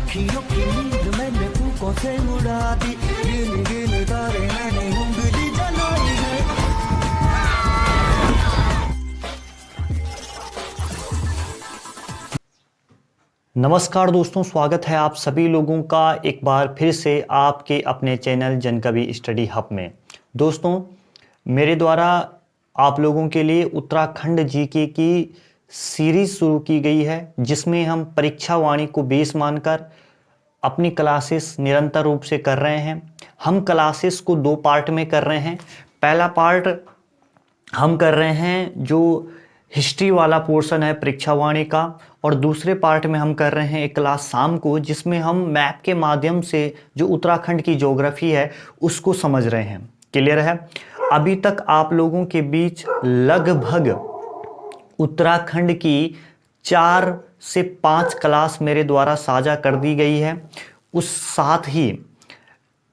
अखियों की नींद मैंने फूकों से उड़ा दी, गिन गिन तारे मैंने उंगली जलाई है। नमस्कार दोस्तों, स्वागत है आप सभी लोगों का एक बार फिर से आपके अपने चैनल जनकवि स्टडी हब में। दोस्तों, मेरे द्वारा आप लोगों के लिए उत्तराखंड जीके की सीरीज़ शुरू की गई है, जिसमें हम परीक्षा वाणी को बेस मानकर अपनी क्लासेस निरंतर रूप से कर रहे हैं। हम क्लासेस को 2 पार्ट में कर रहे हैं। पहला पार्ट हम कर रहे हैं जो हिस्ट्री वाला पोर्शन है परीक्षा वाणी का, और दूसरे पार्ट में हम कर रहे हैं एक क्लास शाम को, जिसमें हम मैप के माध्यम से जो उत्तराखंड की ज्योग्राफी है उसको समझ रहे हैं। क्लियर है? अभी तक आप लोगों के बीच लगभग उत्तराखंड की 4 से 5 क्लास मेरे द्वारा साझा कर दी गई है। उस साथ ही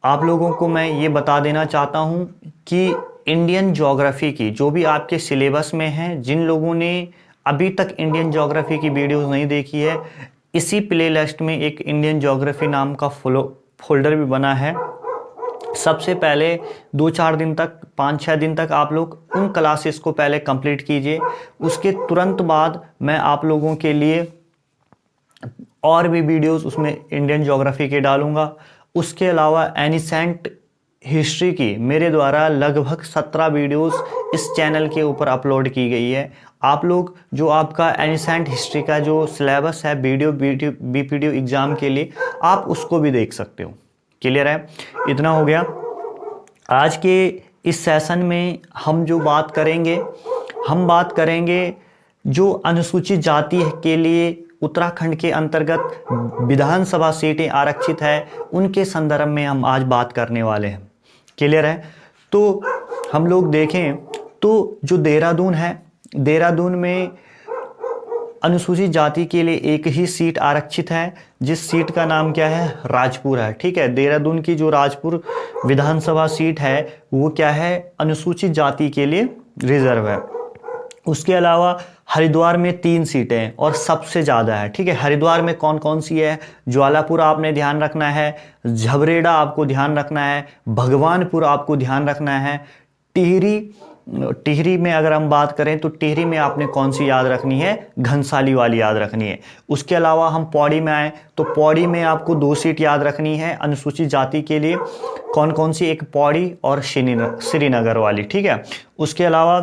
आप लोगों को मैं ये बता देना चाहता हूँ कि इंडियन ज्योग्राफी की जो भी आपके सिलेबस में है, जिन लोगों ने अभी तक इंडियन ज्योग्राफी की वीडियोस नहीं देखी है, इसी प्लेलिस्ट में एक इंडियन ज्योग्राफी नाम का फोल्डर भी बना है। सबसे पहले 2-4 दिन तक, 5-6 दिन तक आप लोग उन क्लासेस को पहले कंप्लीट कीजिए। उसके तुरंत बाद मैं आप लोगों के लिए और भी वीडियोस उसमें इंडियन ज्योग्राफी के डालूंगा। उसके अलावा एनिसेंट हिस्ट्री की मेरे द्वारा लगभग 17 वीडियोस इस चैनल के ऊपर अपलोड की गई है। आप लोग जो आपका एनिसेंट हिस्ट्री का जो सिलेबस है बीपीडीओ एग्ज़ाम के लिए, आप उसको भी देख सकते हो। क्लियर है? इतना हो गया। आज के इस सेशन में हम जो बात करेंगे, हम बात करेंगे जो अनुसूचित जाति के लिए उत्तराखंड के अंतर्गत विधानसभा सीटें आरक्षित है, उनके संदर्भ में हम आज बात करने वाले हैं। क्लियर है? तो हम लोग देखें तो जो देहरादून है, देहरादून में अनुसूचित जाति के लिए एक ही सीट आरक्षित है, जिस सीट का नाम क्या है? राजपुर है। ठीक है, देहरादून की जो राजपुर विधानसभा सीट है वो क्या है? अनुसूचित जाति के लिए रिजर्व है। उसके अलावा हरिद्वार में 3 सीटें और सबसे ज़्यादा है। ठीक है, हरिद्वार में कौन कौन सी है? ज्वालापुर आपने ध्यान रखना है, झबरेड़ा आपको ध्यान रखना है, भगवानपुर आपको ध्यान रखना है, टिहरी में अगर हम बात करें तो टिहरी में आपने कौन सी याद रखनी है? घनसाली वाली याद रखनी है। उसके अलावा हम पौड़ी में आए तो पौड़ी में आपको 2 सीट याद रखनी है अनुसूचित जाति के लिए। कौन कौन सी? एक पौड़ी और श्रीनगर वाली। ठीक है, उसके अलावा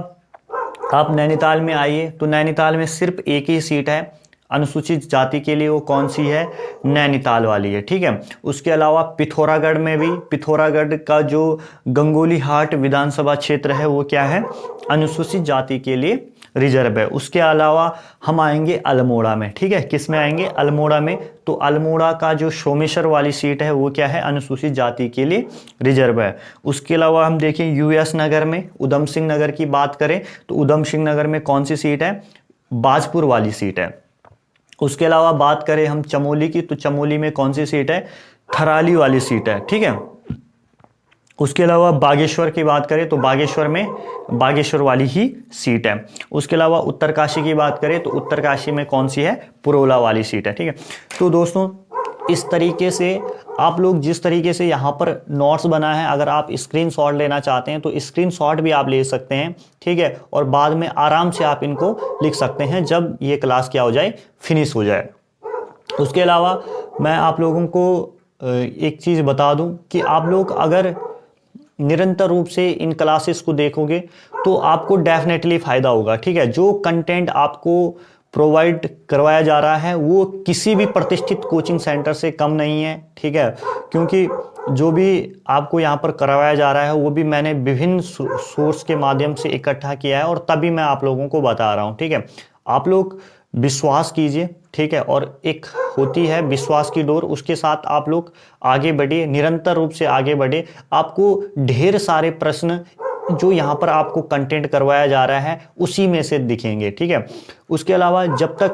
आप नैनीताल में आइए तो नैनीताल में सिर्फ एक ही सीट है अनुसूचित जाति के लिए, वो कौन सी है? नैनीताल वाली है। ठीक है, उसके अलावा पिथौरागढ़ में भी, पिथौरागढ़ का जो गंगोली हाट विधानसभा क्षेत्र है वो क्या है? अनुसूचित जाति के लिए रिजर्व है। उसके अलावा हम आएंगे अल्मोड़ा में। ठीक है, किस में आएंगे? अल्मोड़ा में। तो अल्मोड़ा का जो सोमेश्वर वाली सीट है वो क्या है? अनुसूचित जाति के लिए रिजर्व है। उसके अलावा हम देखें यूएस नगर में, उधम सिंह नगर की बात करें तो उधम सिंह नगर में कौन सी सीट है? बाजपुर वाली सीट है। उसके अलावा बात करें हम चमोली की तो चमोली में कौन सी सीट है? थराली वाली सीट है। ठीक है, उसके अलावा बागेश्वर की बात करें तो बागेश्वर में बागेश्वर वाली ही सीट है। उसके अलावा उत्तरकाशी की बात करें तो उत्तरकाशी में कौन सी है? पुरोला वाली सीट है। ठीक है, तो दोस्तों इस तरीके से आप लोग जिस तरीके से यहाँ पर नोट्स बना है, अगर आप स्क्रीनशॉट लेना चाहते हैं तो स्क्रीनशॉट भी आप ले सकते हैं। ठीक है, और बाद में आराम से आप इनको लिख सकते हैं जब ये क्लास क्या हो जाए? फिनिश हो जाए। उसके अलावा मैं आप लोगों को एक चीज़ बता दूं कि आप लोग अगर निरंतर रूप से इन क्लासेस को देखोगे तो आपको डेफिनेटली फ़ायदा होगा। ठीक है, जो कंटेंट आपको प्रोवाइड करवाया जा रहा है वो किसी भी प्रतिष्ठित कोचिंग सेंटर से कम नहीं है। ठीक है, क्योंकि जो भी आपको यहाँ पर करवाया जा रहा है वो भी मैंने विभिन्न सोर्स के माध्यम से इकट्ठा किया है और तभी मैं आप लोगों को बता रहा हूँ। ठीक है, आप लोग विश्वास कीजिए। ठीक है, और एक होती है विश्वास की डोर, उसके साथ आप लोग आगे बढ़िए, निरंतर रूप से आगे बढ़े। आपको ढेर सारे प्रश्न जो यहाँ पर आपको कंटेंट करवाया जा रहा है उसी में से दिखेंगे। ठीक है, उसके अलावा जब तक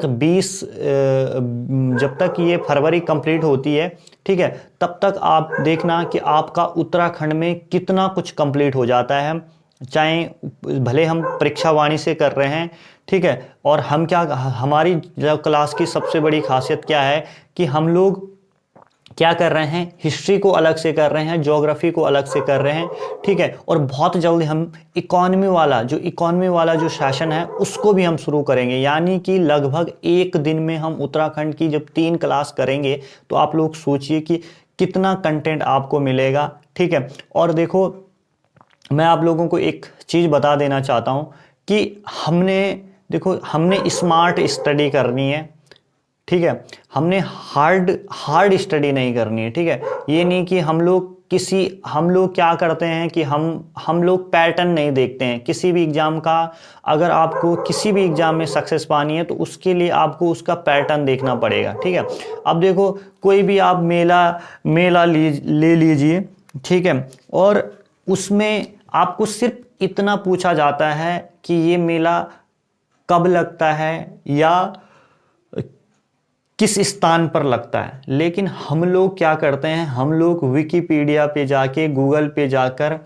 ये फरवरी कंप्लीट होती है, ठीक है, तब तक आप देखना कि आपका उत्तराखंड में कितना कुछ कंप्लीट हो जाता है। चाहे भले हम परीक्षा वाणी से कर रहे हैं, ठीक है, और हम क्या, हमारी क्लास की सबसे बड़ी खासियत क्या है कि हम लोग क्या कर रहे हैं, हिस्ट्री को अलग से कर रहे हैं, ज्योग्राफी को अलग से कर रहे हैं, ठीक है। और बहुत जल्दी हम इकोनॉमी वाला जो सेशन है उसको भी हम शुरू करेंगे, यानी कि लगभग एक दिन में हम उत्तराखंड की जब 3 क्लास करेंगे तो आप लोग सोचिए कि कितना कंटेंट आपको मिलेगा, ठीक है। और देखो मैं आप लोगों को एक चीज़ बता देना चाहता हूँ कि हमने स्मार्ट स्टडी करनी है, ठीक है। हमने हार्ड स्टडी नहीं करनी है, ठीक है। ये नहीं कि हम लोग क्या करते हैं कि हम लोग पैटर्न नहीं देखते हैं किसी भी एग्जाम का। अगर आपको किसी भी एग्जाम में सक्सेस पानी है तो उसके लिए आपको उसका पैटर्न देखना पड़ेगा, ठीक है। अब देखो कोई भी आप मेला ले लीजिए, ठीक है, और उसमें आपको सिर्फ इतना पूछा जाता है कि ये मेला कब लगता है या किस स्थान पर लगता है। लेकिन हम लोग क्या करते हैं, हम लोग विकिपीडिया पे जाके, गूगल पे जाकर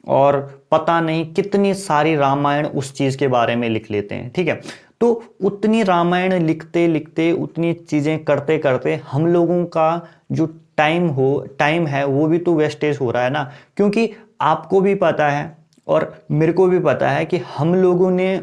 और पता नहीं कितनी सारी रामायण उस चीज़ के बारे में लिख लेते हैं, ठीक है। तो उतनी रामायण लिखते लिखते, उतनी चीज़ें करते करते हम लोगों का जो टाइम है वो भी तो वेस्टेज हो रहा है ना। क्योंकि आपको भी पता है और मेरे को भी पता है कि हम लोगों ने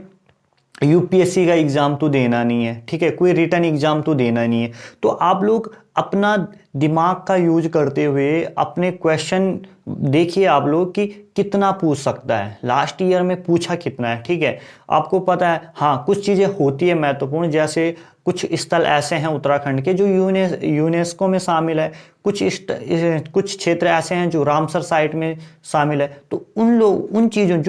यूपीएससी का एग्ज़ाम तो देना नहीं है, ठीक है, कोई रिटन एग्ज़ाम तो देना नहीं है। तो आप लोग अपना दिमाग का यूज करते हुए अपने क्वेश्चन देखिए आप लोग कि कितना पूछ सकता है, लास्ट ईयर में पूछा कितना है, ठीक है। आपको पता है हाँ कुछ चीज़ें होती है महत्वपूर्ण, जैसे कुछ स्थल ऐसे हैं उत्तराखंड के जो यूनेस्को में शामिल है, कुछ क्षेत्र ऐसे हैं जो रामसर साइट में शामिल है। तो उन चीज़ों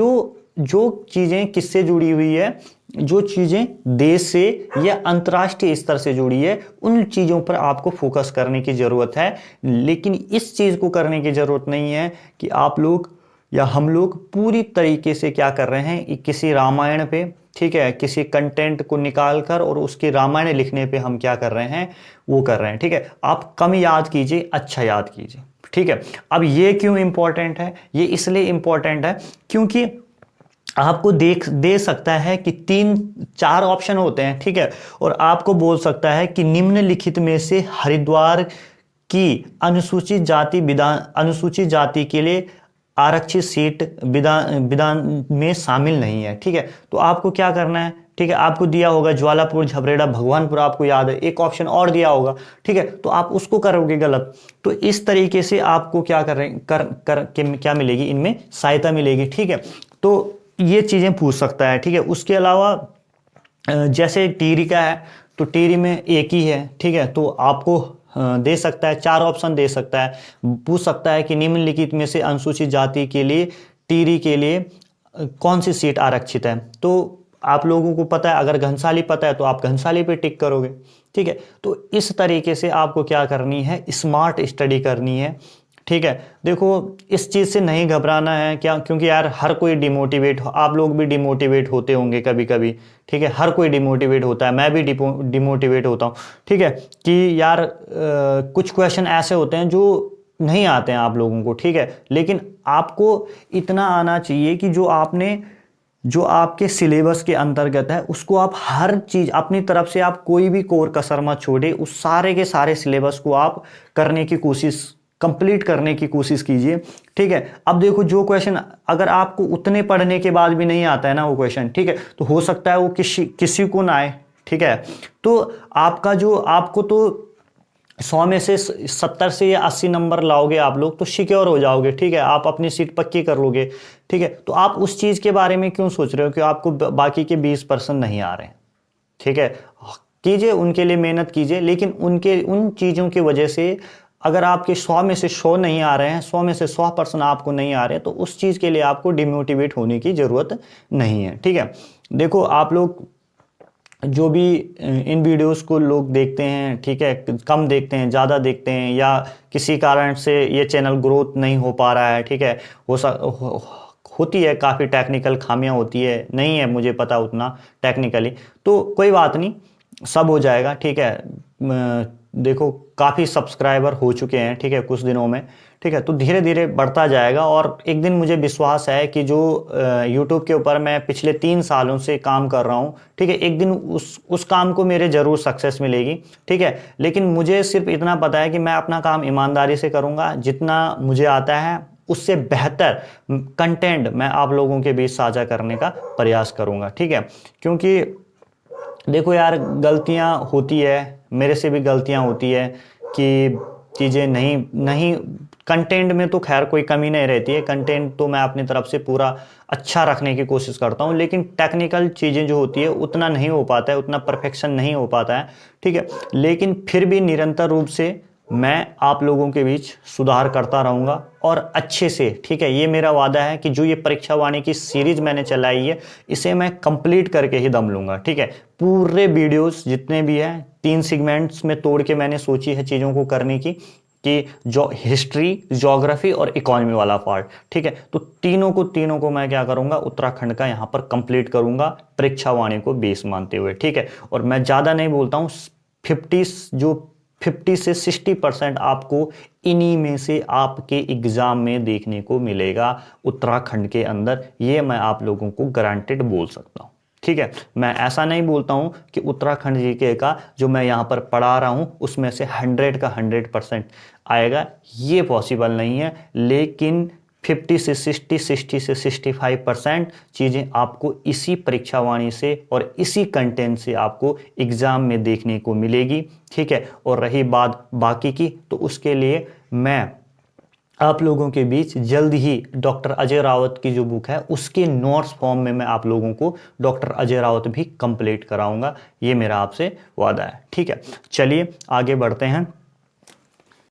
जो चीज़ें किससे जुड़ी हुई है, जो चीज़ें देश से या अंतर्राष्ट्रीय स्तर से जुड़ी है, उन चीज़ों पर आपको फोकस करने की ज़रूरत है। लेकिन इस चीज़ को करने की ज़रूरत नहीं है कि आप लोग या हम लोग पूरी तरीके से क्या कर रहे हैं, किसी रामायण पे, ठीक है, किसी कंटेंट को निकाल कर और उसके रामायण लिखने पे हम क्या कर रहे हैं, वो कर रहे हैं, ठीक है। आप कम याद कीजिए, अच्छा याद कीजिए, ठीक है। अब ये क्यों इंपॉर्टेंट है, ये इसलिए इंपॉर्टेंट है क्योंकि आपको दे सकता है कि 3-4 ऑप्शन होते हैं, ठीक है, और आपको बोल सकता है कि निम्नलिखित में से हरिद्वार की अनुसूचित जाति के लिए आरक्षित सीट विधान में शामिल नहीं है, ठीक है। तो आपको क्या करना है, ठीक है, आपको दिया होगा ज्वालापुर, झबरेड़ा, भगवानपुर, आपको याद है, एक ऑप्शन और दिया होगा, ठीक है, तो आप उसको करोगे गलत। तो इस तरीके से आपको क्या क्या मिलेगी, इनमें सहायता मिलेगी, ठीक है। तो ये चीज़ें पूछ सकता है, ठीक है। उसके अलावा जैसे टिहरी का है तो टिहरी में एक ही है, ठीक है, तो आपको दे सकता है, 4 ऑप्शन दे सकता है, पूछ सकता है कि निम्नलिखित में से अनुसूचित जाति के लिए टिहरी के लिए कौन सी सीट आरक्षित है। तो आप लोगों को पता है, अगर घनसाली पता है तो आप घनसाली पे टिक करोगे, ठीक है। तो इस तरीके से आपको क्या करनी है, स्मार्ट स्टडी करनी है, ठीक है। देखो इस चीज़ से नहीं घबराना है, क्या, क्योंकि यार हर कोई आप लोग भी डिमोटिवेट होते होंगे कभी कभी, ठीक है, हर कोई डिमोटिवेट होता है, मैं भी डिमोटिवेट होता हूँ, ठीक है, कि यार कुछ क्वेश्चन ऐसे होते हैं जो नहीं आते हैं आप लोगों को, ठीक है। लेकिन आपको इतना आना चाहिए कि जो आपके सिलेबस के अंतर्गत है उसको आप हर चीज़ अपनी तरफ से, आप कोई भी कोर कसर मत छोड़े, उस सारे के सारे सिलेबस को आप कंप्लीट करने की कोशिश कीजिए, ठीक है। अब देखो जो क्वेश्चन अगर आपको उतने पढ़ने के बाद भी नहीं आता है ना वो क्वेश्चन, ठीक है, तो हो सकता है वो किसी को ना आए, ठीक है। तो आपको तो 100 में से 70 से या 80 नंबर लाओगे आप लोग तो सिक्योर हो जाओगे, ठीक है, आप अपनी सीट पक्की कर लोगे, ठीक है। तो आप उस चीज़ के बारे में क्यों सोच रहे हो कि आपको बाकी के 20% नहीं आ रहे हैं, ठीक है। कीजिए, उनके लिए मेहनत कीजिए, लेकिन उन चीज़ों की वजह से अगर आपके 100 में से 100 नहीं आ रहे हैं, 100 में से 100% आपको नहीं आ रहे हैं, तो उस चीज़ के लिए आपको डिमोटिवेट होने की ज़रूरत नहीं है, ठीक है। देखो आप लोग जो भी इन वीडियोस को लोग देखते हैं, ठीक है, कम देखते हैं, ज़्यादा देखते हैं, या किसी कारण से ये चैनल ग्रोथ नहीं हो पा रहा है, ठीक है, होती है, काफ़ी टेक्निकल खामियां होती है, नहीं है मुझे पता उतना टेक्निकली, तो कोई बात नहीं, सब हो जाएगा, ठीक है। देखो काफ़ी सब्सक्राइबर हो चुके हैं, ठीक है, कुछ दिनों में, ठीक है। तो धीरे धीरे बढ़ता जाएगा और एक दिन मुझे विश्वास है कि जो यूट्यूब के ऊपर मैं पिछले 3 सालों से काम कर रहा हूँ, ठीक है, एक दिन उस काम को मेरे ज़रूर सक्सेस मिलेगी, ठीक है। लेकिन मुझे सिर्फ इतना पता है कि मैं अपना काम ईमानदारी से करूँगा, जितना मुझे आता है उससे बेहतर कंटेंट मैं आप लोगों के बीच साझा करने का प्रयास करूँगा, ठीक है। क्योंकि देखो यार, गलतियां होती है, मेरे से भी गलतियां होती है कि चीज़ें नहीं कंटेंट में तो खैर कोई कमी नहीं रहती है, कंटेंट तो मैं अपनी तरफ से पूरा अच्छा रखने की कोशिश करता हूँ, लेकिन टेक्निकल चीज़ें जो होती है उतना नहीं हो पाता है, उतना परफेक्शन नहीं हो पाता है, ठीक है। लेकिन फिर भी निरंतर रूप से मैं आप लोगों के बीच सुधार करता रहूँगा और अच्छे से, ठीक है। ये मेरा वादा है कि जो ये परीक्षा वाणी की सीरीज मैंने चलाई है इसे मैं कंप्लीट करके ही दम लूँगा, ठीक है। पूरे वीडियोस जितने भी हैं 3 सेगमेंट्स में तोड़ के मैंने सोची है चीज़ों को करने की, कि जो हिस्ट्री, ज्योग्राफी और इकोनॉमी वाला पार्ट, ठीक है। तो तीनों को मैं क्या करूँगा, उत्तराखंड का यहाँ पर कंप्लीट करूँगा परीक्षा वाणी को बेस मानते हुए, ठीक है। और मैं ज़्यादा नहीं बोलता हूँ, 50 से 60% आपको इन्हीं में से आपके एग्जाम में देखने को मिलेगा उत्तराखंड के अंदर, ये मैं आप लोगों को गारंटेड बोल सकता हूँ, ठीक है। मैं ऐसा नहीं बोलता हूँ कि उत्तराखंड जीके का जो मैं यहाँ पर पढ़ा रहा हूँ उसमें से 100 का 100% आएगा, ये पॉसिबल नहीं है। लेकिन 50 से 60 से 65% चीज़ें आपको इसी परीक्षा वाणी से और इसी कंटेंट से आपको एग्ज़ाम में देखने को मिलेगी, ठीक है। और रही बात बाकी की, तो उसके लिए मैं आप लोगों के बीच जल्द ही डॉक्टर अजय रावत की जो बुक है उसके नोट्स फॉर्म में मैं आप लोगों को डॉक्टर अजय रावत भी कंप्लीट कराऊंगा, ये मेरा आपसे वादा है, ठीक है। चलिए आगे बढ़ते हैं।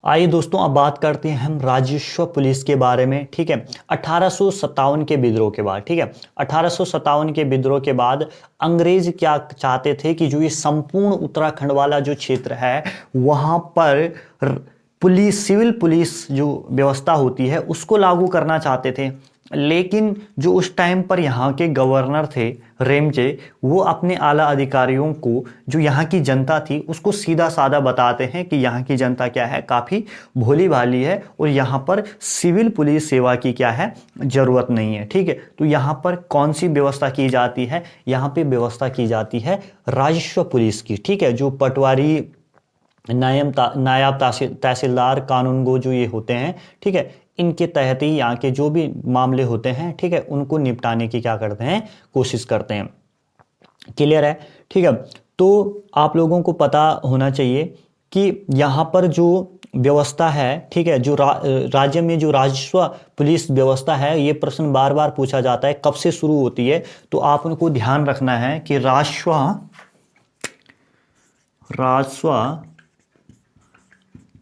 आइए दोस्तों, अब बात करते हैं हम राजस्व पुलिस के बारे में, ठीक है। 1857 के विद्रोह के बाद, ठीक है, 1857 के विद्रोह के बाद अंग्रेज क्या चाहते थे कि जो ये संपूर्ण उत्तराखंड वाला जो क्षेत्र है वहाँ पर पुलिस, सिविल पुलिस जो व्यवस्था होती है उसको लागू करना चाहते थे। लेकिन जो उस टाइम पर यहाँ के गवर्नर थे रेमजे, वो अपने आला अधिकारियों को, जो यहाँ की जनता थी उसको सीधा साधा बताते हैं कि यहाँ की जनता क्या है, काफ़ी भोली भाली है और यहाँ पर सिविल पुलिस सेवा की क्या है, ज़रूरत नहीं है, ठीक है। तो यहाँ पर कौन सी व्यवस्था की जाती है, यहाँ पे व्यवस्था की जाती है राजस्व पुलिस की, ठीक है। जो पटवारी, नायब तहसीलदार, कानूनगो जो ये होते हैं, ठीक है, इनके तहत ही यहाँ के जो भी मामले होते हैं, ठीक है, उनको निपटाने की क्या करते हैं, कोशिश करते हैं। क्लियर है, ठीक है। तो आप लोगों को पता होना चाहिए कि यहाँ पर जो व्यवस्था है, ठीक है, जो राज्य में जो राजस्व पुलिस व्यवस्था है, ये प्रश्न बार बार पूछा जाता है कब से शुरू होती है। तो आप उनको ध्यान रखना है कि राजस्व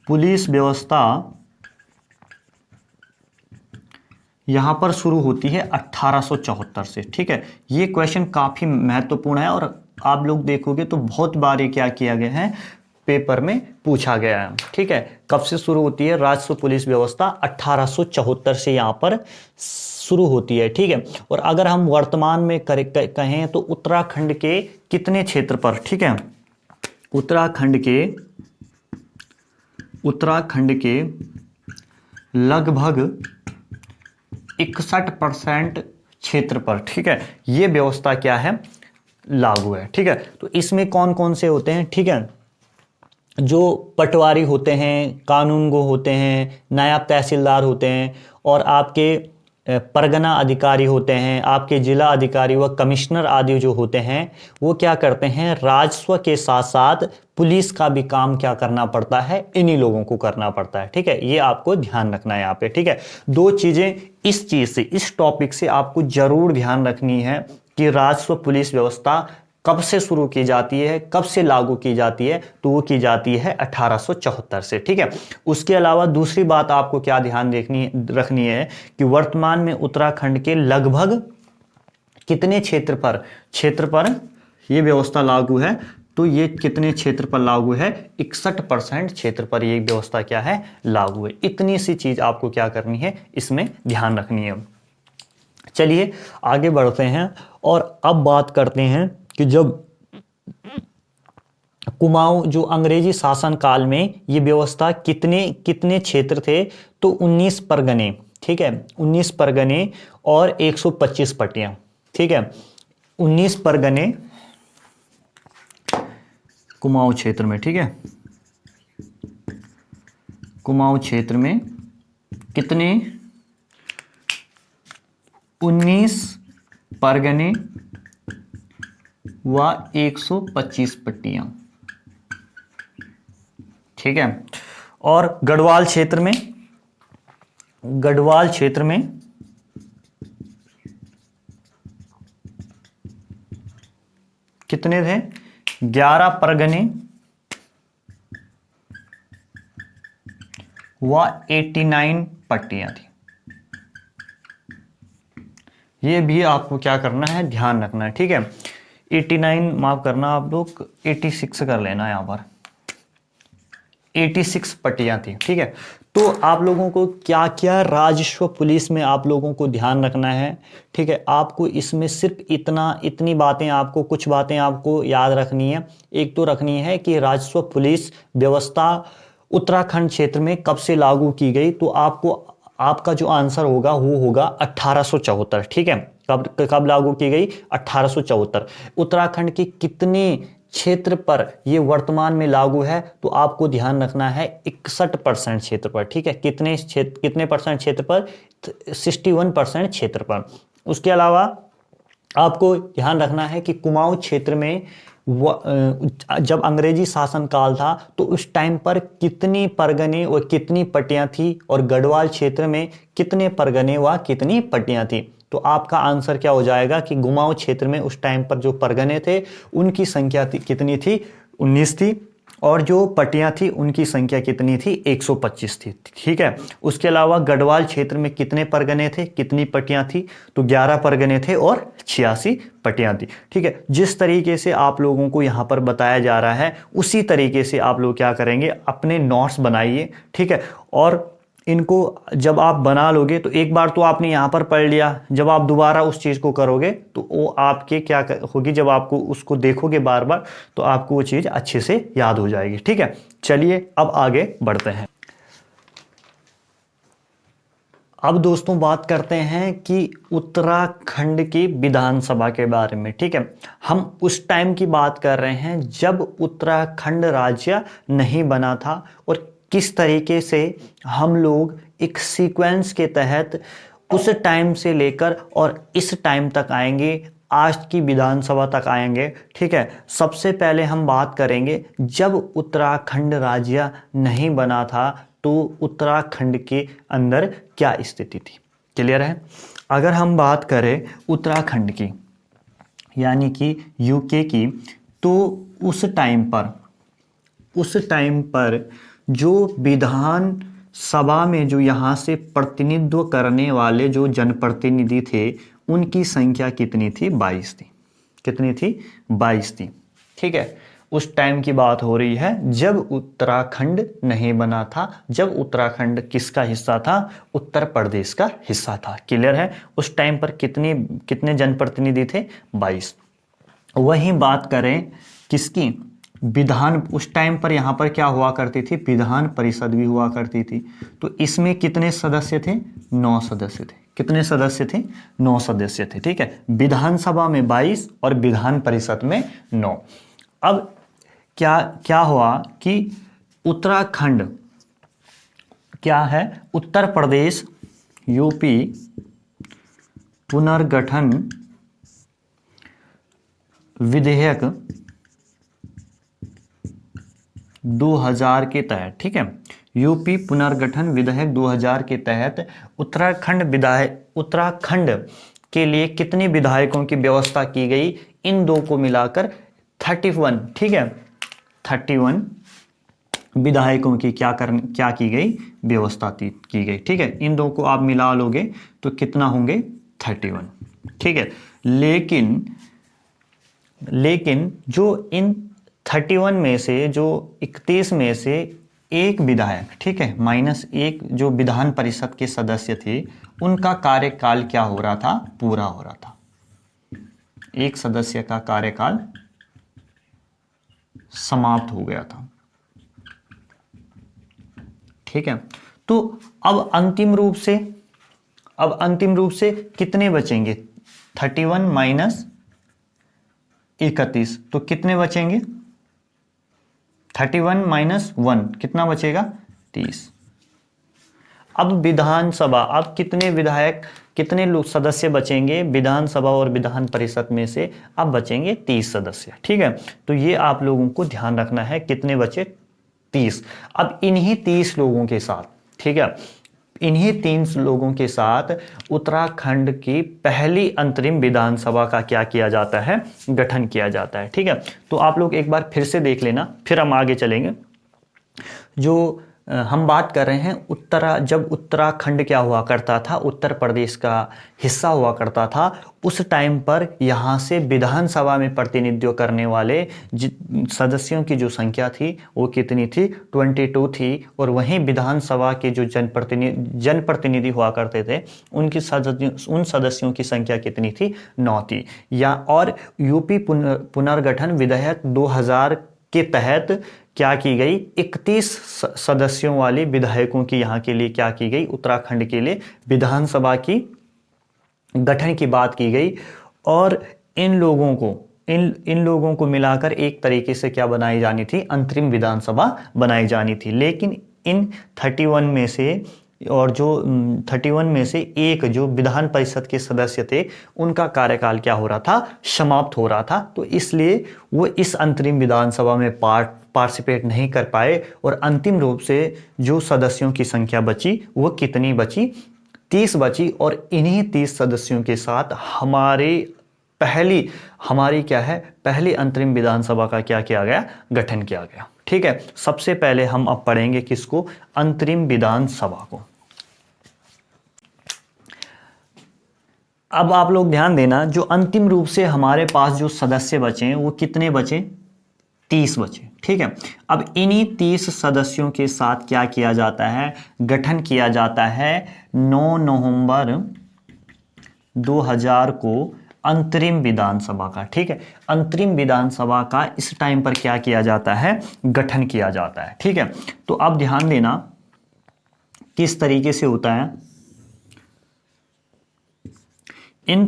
पुलिस व्यवस्था यहां पर शुरू होती है 1874 से, ठीक है। ये क्वेश्चन काफी महत्वपूर्ण है और आप लोग देखोगे तो बहुत बार ये क्या किया गया है, पेपर में पूछा गया है, ठीक है। कब से शुरू होती है राजस्व पुलिस व्यवस्था? 1874 से यहां पर शुरू होती है, ठीक है। और अगर हम वर्तमान में कहें तो उत्तराखंड के कितने क्षेत्र पर, ठीक है, उत्तराखंड के लगभग 61% क्षेत्र पर, ठीक है, ये व्यवस्था क्या है, लागू है, ठीक है। तो इसमें कौन कौन से होते हैं, ठीक है, जो पटवारी होते हैं, कानूनगो होते हैं, नायब तहसीलदार होते हैं और आपके परगना अधिकारी होते हैं, आपके जिला अधिकारी व कमिश्नर आदि जो होते हैं, वो क्या करते हैं, राजस्व के साथ साथ पुलिस का भी काम क्या करना पड़ता है, इन्हीं लोगों को करना पड़ता है, ठीक है। ये आपको ध्यान रखना है यहाँ पे, ठीक है। 2 चीजें इस चीज से, इस टॉपिक से आपको जरूर ध्यान रखनी है कि राजस्व पुलिस व्यवस्था कब से शुरू की जाती है, कब से लागू की जाती है, तो वो की जाती है 1874 से, ठीक है। उसके अलावा दूसरी बात आपको क्या ध्यान रखनी है कि वर्तमान में उत्तराखंड के लगभग कितने क्षेत्र पर ये व्यवस्था लागू है, तो ये कितने क्षेत्र पर लागू है, 61% क्षेत्र पर ये व्यवस्था क्या है, लागू है। इतनी सी चीज आपको क्या करनी है, इसमें ध्यान रखनी है। चलिए आगे बढ़ते हैं और अब बात करते हैं कि जब कुमाऊं जो अंग्रेजी शासन काल में ये व्यवस्था कितने कितने क्षेत्र थे, तो 19 परगने, ठीक है, 19 परगने और 125 पट्टियां, ठीक है, 19 परगने कुमाऊं क्षेत्र में, ठीक है, कुमाऊं क्षेत्र में कितने, 19 परगने व 125 पट्टियां, ठीक है। और गढ़वाल क्षेत्र में, गढ़वाल क्षेत्र में कितने थे, 11 परगने व 89 पट्टियां थी। ये भी आपको क्या करना है, ध्यान रखना है, ठीक है। 89 माफ करना, आप लोग 86 कर लेना, यहाँ पर 86 पट्टियां थी, ठीक है। तो आप लोगों को क्या क्या राजस्व पुलिस में आप लोगों को ध्यान रखना है, ठीक है। आपको इसमें सिर्फ इतनी बातें, आपको कुछ बातें आपको याद रखनी है। एक तो रखनी है कि राजस्व पुलिस व्यवस्था उत्तराखंड क्षेत्र में कब से लागू की गई, तो आपका जो आंसर होगा वो होगा 1874, ठीक है। कब लागू की गई, 1874। उत्तराखंड के कितने क्षेत्र पर ये वर्तमान में लागू है, तो आपको ध्यान रखना है 61% क्षेत्र पर, ठीक है। कितने परसेंट क्षेत्र पर, 61% क्षेत्र पर। उसके अलावा आपको ध्यान रखना है कि कुमाऊं क्षेत्र में जब अंग्रेजी शासन काल था तो उस टाइम पर कितनी परगने और कितनी पट्टियां थी, और गढ़वाल क्षेत्र में कितने परगने व कितनी पट्टियां थी। तो आपका आंसर क्या हो जाएगा कि कुमाऊं क्षेत्र में उस टाइम पर जो परगने थे उनकी संख्या कितनी थी, 19 थी, और जो पट्टियां थी उनकी संख्या कितनी थी, 125 थी, ठीक है। उसके अलावा गढ़वाल क्षेत्र में कितने परगने थे, कितनी पट्टियां थी, तो 11 परगने थे और 86 पट्टियां थी, ठीक है। जिस तरीके से आप लोगों को यहाँ पर बताया जा रहा है उसी तरीके से आप लोग क्या करेंगे, अपने नोट्स बनाइए, ठीक है। और इनको जब आप बना लोगे तो एक बार तो आपने यहाँ पर पढ़ लिया, जब आप दोबारा उस चीज़ को करोगे तो वो आपके क्या होगी, जब आपको उसको देखोगे बार बार तो आपको वो चीज़ अच्छे से याद हो जाएगी, ठीक है। चलिए अब आगे बढ़ते हैं। अब दोस्तों बात करते हैं कि उत्तराखंड की विधानसभा के बारे में, ठीक है। हम उस टाइम की बात कर रहे हैं जब उत्तराखंड राज्य नहीं बना था, और किस तरीके से हम लोग एक सीक्वेंस के तहत उस टाइम से लेकर और इस टाइम तक आएंगे, आज की विधानसभा तक आएंगे, ठीक है। सबसे पहले हम बात करेंगे जब उत्तराखंड राज्य नहीं बना था तो उत्तराखंड के अंदर क्या स्थिति थी, क्लियर है। अगर हम बात करें उत्तराखंड की यानी कि यूके की, तो उस टाइम पर जो विधान सभा में जो यहाँ से प्रतिनिधित्व करने वाले जो जनप्रतिनिधि थे उनकी संख्या कितनी थी, 22 थी। कितनी थी, 22 थी, ठीक है। उस टाइम की बात हो रही है जब उत्तराखंड नहीं बना था, जब उत्तराखंड किसका हिस्सा था, उत्तर प्रदेश का हिस्सा था, क्लियर है। उस टाइम पर कितने जनप्रतिनिधि थे, 22। वहीं बात करें किसकी, उस टाइम पर यहाँ पर क्या हुआ करती थी, विधान परिषद भी हुआ करती थी। तो इसमें कितने सदस्य थे, 9 सदस्य थे। कितने सदस्य थे, 9 सदस्य थे, ठीक है। विधानसभा में 22 और विधान परिषद में 9। अब क्या हुआ कि उत्तराखंड क्या है, उत्तर प्रदेश यूपी पुनर्गठन विधेयक 2000 के तहत, ठीक है। यूपी पुनर्गठन विधेयक 2000 के तहत उत्तराखंड के लिए कितने विधायकों की व्यवस्था की गई, इन दो को मिलाकर 31, ठीक है, 31 विधायकों की क्या की गई, व्यवस्था की गई, ठीक है। इन दो को आप मिला लोगे तो कितना होंगे, 31, ठीक है। लेकिन जो इन 31 में से जो 31 में से एक विधायक, ठीक है, -1 जो विधान परिषद के सदस्य थे, उनका कार्यकाल क्या हो रहा था, पूरा हो रहा था। एक सदस्य का कार्यकाल समाप्त हो गया था। ठीक है, तो अब अंतिम रूप से कितने बचेंगे? 31 माइनस 31, तो कितने बचेंगे? 31 माइनस 1 कितना बचेगा? 30। अब विधानसभा, अब कितने लोग सदस्य बचेंगे विधानसभा और विधान परिषद में से? अब बचेंगे 30 सदस्य। ठीक है, तो ये आप लोगों को ध्यान रखना है, कितने बचे? 30। अब इन्हीं 30 लोगों के साथ, ठीक है, इन्हीं 30 लोगों के साथ उत्तराखंड की पहली अंतरिम विधानसभा का क्या किया जाता है? गठन किया जाता है। ठीक है, तो आप लोग एक बार फिर से देख लेना, फिर हम आगे चलेंगे। जो हम बात कर रहे हैं जब उत्तराखंड क्या हुआ करता था, उत्तर प्रदेश का हिस्सा हुआ करता था, उस टाइम पर यहाँ से विधानसभा में प्रतिनिधित्व करने वाले सदस्यों की जो संख्या थी वो कितनी थी? 22 थी। और वहीं विधानसभा के जो जनप्रतिनिधि हुआ करते थे उन सदस्यों की संख्या कितनी थी? 9 थी। और यूपी पुनर्गठन विधेयक 2000 के तहत क्या की गई? 31 सदस्यों वाली विधायकों की यहाँ के लिए क्या की गई? उत्तराखंड के लिए विधानसभा की गठन की बात की गई। और इन लोगों को मिलाकर एक तरीके से क्या बनाई जानी थी? अंतरिम विधानसभा बनाई जानी थी। लेकिन इन 31 में से, और जो 31 में से एक जो विधान परिषद के सदस्य थे उनका कार्यकाल क्या हो रहा था? समाप्त हो रहा था। तो इसलिए वो इस अंतरिम विधानसभा में पार्टिसिपेट नहीं कर पाए। और अंतिम रूप से जो सदस्यों की संख्या बची वो कितनी बची? 30 बची। और इन्हीं 30 सदस्यों के साथ हमारी क्या है? पहली अंतरिम विधानसभा का क्या किया गया? गठन किया गया। ठीक है, सबसे पहले हम अब पढ़ेंगे किसको? अंतरिम विधानसभा को। अब आप लोग ध्यान देना, जो अंतिम रूप से हमारे पास जो सदस्य बचे हैं वो कितने बचे? 30 बचे। ठीक है, अब इन्हीं 30 सदस्यों के साथ क्या किया जाता है? गठन किया जाता है 9 नवंबर 2000 को अंतरिम विधानसभा का। ठीक है, अंतरिम विधानसभा का इस टाइम पर क्या किया जाता है? गठन किया जाता है। ठीक है, तो अब ध्यान देना किस तरीके से होता है। इन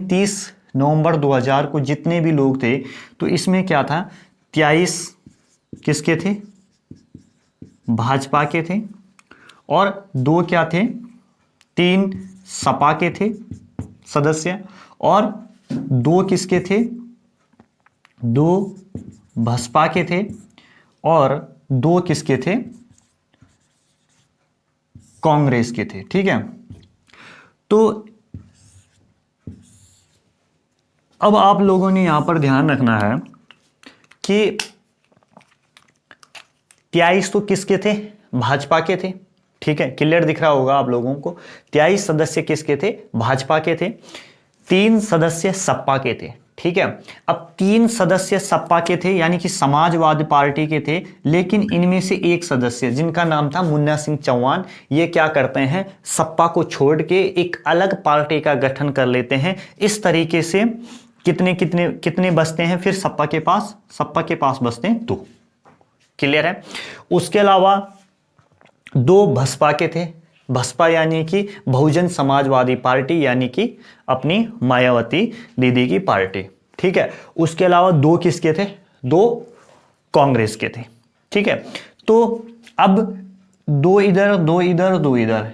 30 नवंबर 2000 को जितने भी लोग थे, तो इसमें क्या था? 23 किसके थे? भाजपा के थे। और 2 क्या थे? 3 सपा के थे सदस्य। और 2 किसके थे? 2 बसपा के थे। और 2 किसके थे? कांग्रेस के थे। ठीक है, तो अब आप लोगों ने यहां पर ध्यान रखना है कि 23 तो किसके थे? भाजपा के थे। ठीक है, क्लियर दिख रहा होगा आप लोगों को। 23 सदस्य किसके थे? भाजपा के थे। 3 सदस्य सपा के थे। ठीक है, अब 3 सदस्य सपा के थे यानी कि समाजवादी पार्टी के थे। लेकिन इनमें से एक सदस्य जिनका नाम था मुन्ना सिंह चौहान, ये क्या करते हैं? सपा को छोड़ के एक अलग पार्टी का गठन कर लेते हैं। इस तरीके से कितने बचते हैं फिर सपा के पास? सपा के पास बचते हैं 2। क्लियर है। उसके अलावा 2 बसपा के थे। बसपा यानी कि बहुजन समाजवादी पार्टी, यानी कि अपनी मायावती दीदी की पार्टी। ठीक है, उसके अलावा 2 किसके थे? 2 कांग्रेस के थे। ठीक है, तो अब 2 इधर 2 इधर 2 इधर,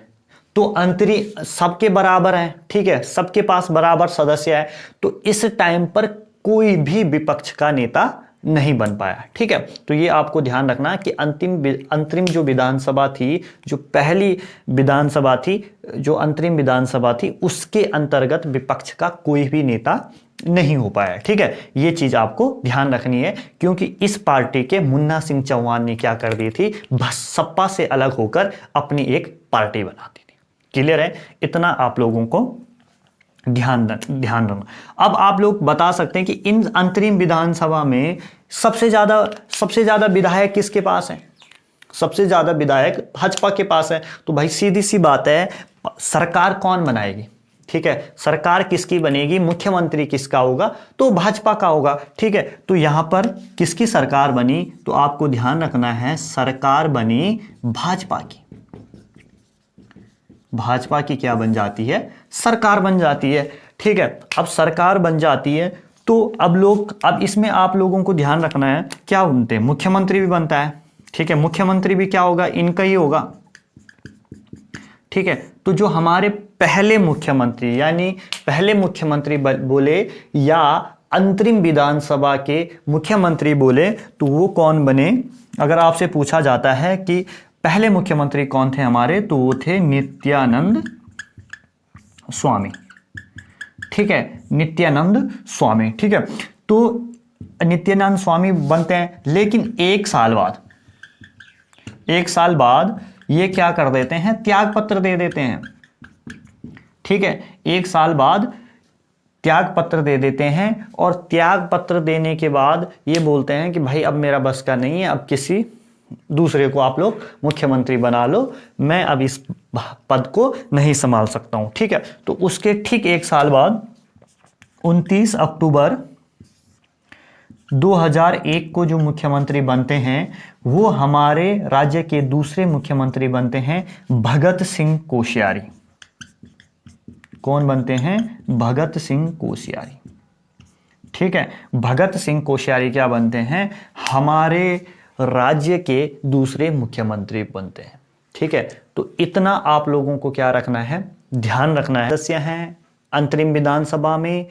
तो अंतरी सबके बराबर है। ठीक है, सबके पास बराबर सदस्य है। तो इस टाइम पर कोई भी विपक्ष का नेता नहीं बन पाया। ठीक है, तो ये आपको ध्यान रखना कि अंतरिम जो विधानसभा थी, जो पहली विधानसभा थी, जो अंतरिम विधानसभा थी, उसके अंतर्गत विपक्ष का कोई भी नेता नहीं हो पाया। ठीक है, ये चीज आपको ध्यान रखनी है, क्योंकि इस पार्टी के मुन्ना सिंह चौहान ने क्या कर दी थी? बस सपा से अलग होकर अपनी एक पार्टी बना दी थी। क्लियर है, इतना आप लोगों को ध्यान रखना। अब आप लोग बता सकते हैं कि इन अंतरिम विधानसभा में सबसे ज्यादा विधायक किसके पास है? सबसे ज्यादा विधायक भाजपा के पास है। तो भाई सीधी सी बात है, सरकार कौन बनाएगी? ठीक है, सरकार किसकी बनेगी, मुख्यमंत्री किसका होगा, तो भाजपा का होगा। ठीक है, तो यहां पर किसकी सरकार बनी, तो आपको ध्यान रखना है सरकार बनी भाजपा की। भाजपा की क्या बन जाती है, सरकार बन जाती है। ठीक है, अब सरकार बन जाती है तो अब इसमें आप लोगों को ध्यान रखना है क्या बनते हैं, मुख्यमंत्री भी बनता है। ठीक है, मुख्यमंत्री भी क्या होगा, इनका ही होगा। ठीक है, तो जो हमारे पहले मुख्यमंत्री यानी पहले मुख्यमंत्री बोले या अंतरिम विधानसभा के मुख्यमंत्री बोले तो वो कौन बने, अगर आपसे पूछा जाता है कि पहले मुख्यमंत्री कौन थे हमारे, तो वो थे नित्यानंद स्वामी। ठीक है, नित्यानंद स्वामी। ठीक है, तो नित्यानंद स्वामी बनते हैं, लेकिन एक साल बाद ये क्या कर देते हैं, त्याग पत्र दे देते हैं। ठीक है, एक साल बाद त्याग पत्र दे देते हैं और त्याग पत्र देने के बाद ये बोलते हैं कि भाई अब मेरा बस का नहीं है, अब किसी दूसरे को आप लोग मुख्यमंत्री बना लो, मैं अब इस पद को नहीं संभाल सकता हूं। ठीक है, तो उसके ठीक एक साल बाद 29 अक्टूबर 2001 को जो मुख्यमंत्री बनते हैं वो हमारे राज्य के दूसरे मुख्यमंत्री बनते हैं भगत सिंह कोश्यारी। कौन बनते हैं, भगत सिंह कोश्यारी। ठीक है, भगत सिंह कोश्यारी क्या बनते हैं, हमारे राज्य के दूसरे मुख्यमंत्री बनते हैं। ठीक है, तो इतना आप लोगों को क्या रखना है, ध्यान रखना है। सदस्य हैं अंतरिम विधानसभा में,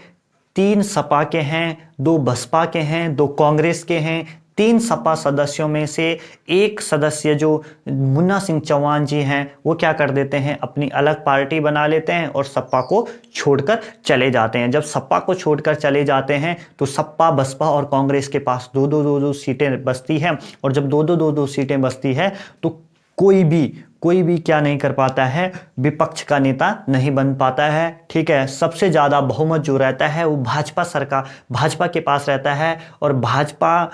3 सपा के हैं, 2 बसपा के हैं, 2 कांग्रेस के हैं। 3 सपा सदस्यों में से एक सदस्य जो मुन्ना सिंह चौहान जी हैं वो क्या कर देते हैं, अपनी अलग पार्टी बना लेते हैं और सपा को छोड़कर चले जाते हैं। जब सपा को छोड़कर चले जाते हैं तो सपा, बसपा और कांग्रेस के पास 2-2 सीटें बचती हैं, और जब 2-2 सीटें बचती है तो कोई भी क्या नहीं कर पाता है, विपक्ष का नेता नहीं बन पाता है। ठीक है, सबसे ज्यादा बहुमत जो रहता है वो भाजपा के पास रहता है, और भाजपा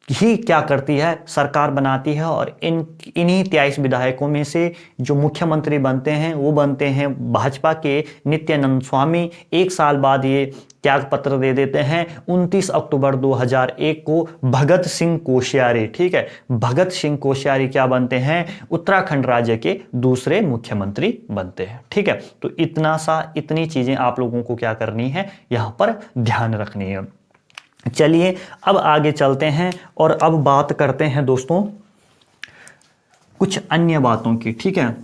ही क्या करती है, सरकार बनाती है, और इन्हीं 23 विधायकों में से जो मुख्यमंत्री बनते हैं वो बनते हैं भाजपा के नित्यानंद स्वामी। एक साल बाद ये त्याग पत्र दे देते हैं 29 अक्टूबर 2001 को भगत सिंह कोश्यारी। ठीक है, भगत सिंह कोश्यारी क्या बनते हैं, उत्तराखंड राज्य के दूसरे मुख्यमंत्री बनते हैं। ठीक है, तो इतनी चीजें आप लोगों को क्या करनी है, यहां पर ध्यान रखनी है। चलिए अब आगे चलते हैं और अब बात करते हैं दोस्तों कुछ अन्य बातों की। ठीक है,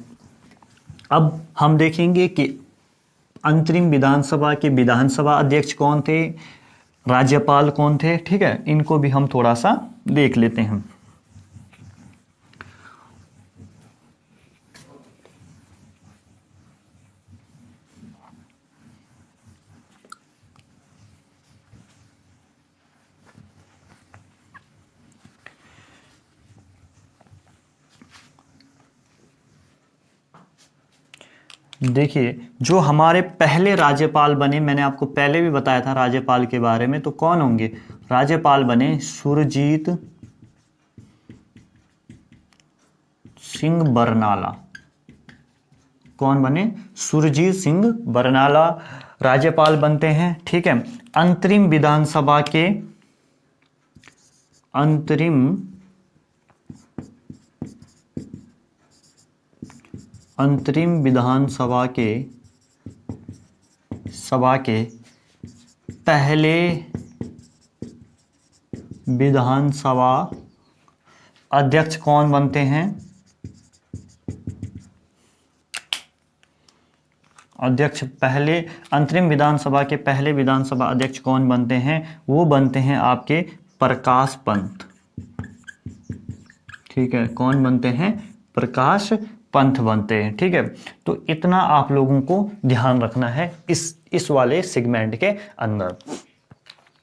अब हम देखेंगे कि अंतरिम विधानसभा के विधानसभा अध्यक्ष कौन थे, राज्यपाल कौन थे। ठीक है, इनको भी हम थोड़ा सा देख लेते हैं। देखिए, जो हमारे पहले राज्यपाल बने, मैंने आपको पहले भी बताया था राज्यपाल के बारे में, तो कौन होंगे, राज्यपाल बने सुरजीत सिंह बरनाला। कौन बने, सुरजीत सिंह बरनाला राज्यपाल बनते हैं। ठीक है, अंतरिम विधानसभा के पहले विधानसभा अध्यक्ष कौन बनते हैं, अंतरिम विधानसभा के पहले विधानसभा अध्यक्ष कौन बनते हैं, वो बनते हैं आपके प्रकाश पंत। ठीक है, कौन बनते हैं, प्रकाश पंत बनते हैं। ठीक है, तो इतना आप लोगों को ध्यान रखना है इस वाले सेगमेंट के अंदर।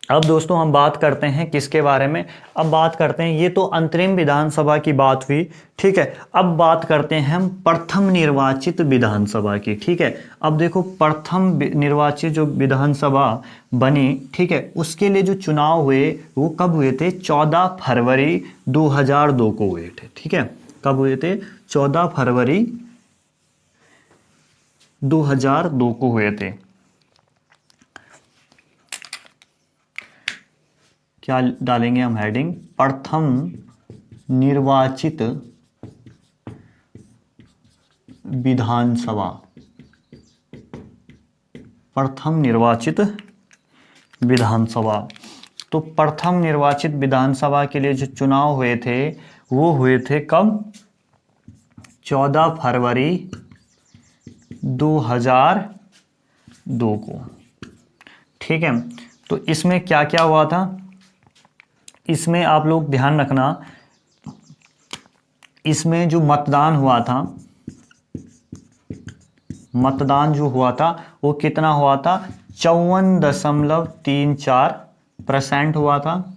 अब दोस्तों हम बात करते हैं किसके बारे में, अब बात करते हैं, ये तो अंतरिम विधानसभा की बात हुई। ठीक है, अब बात करते हैं हम प्रथम निर्वाचित विधानसभा की। ठीक है, अब देखो प्रथम निर्वाचित जो विधानसभा बनी, ठीक है, उसके लिए जो चुनाव हुए वो कब हुए थे, 14 फरवरी 2002 को हुए थे। ठीक है, कब हुए थे, 14 फरवरी 2002 को हुए थे। क्या डालेंगे हम हेडिंग? प्रथम निर्वाचित विधानसभा। प्रथम निर्वाचित विधानसभा। तो प्रथम निर्वाचित विधानसभा के लिए जो चुनाव हुए थे वो हुए थे कब? 14 फरवरी 2002 को। ठीक है, तो इसमें क्या क्या हुआ था, इसमें आप लोग ध्यान रखना, इसमें जो मतदान हुआ था, मतदान जो हुआ था वो कितना हुआ था? 54.34% हुआ था।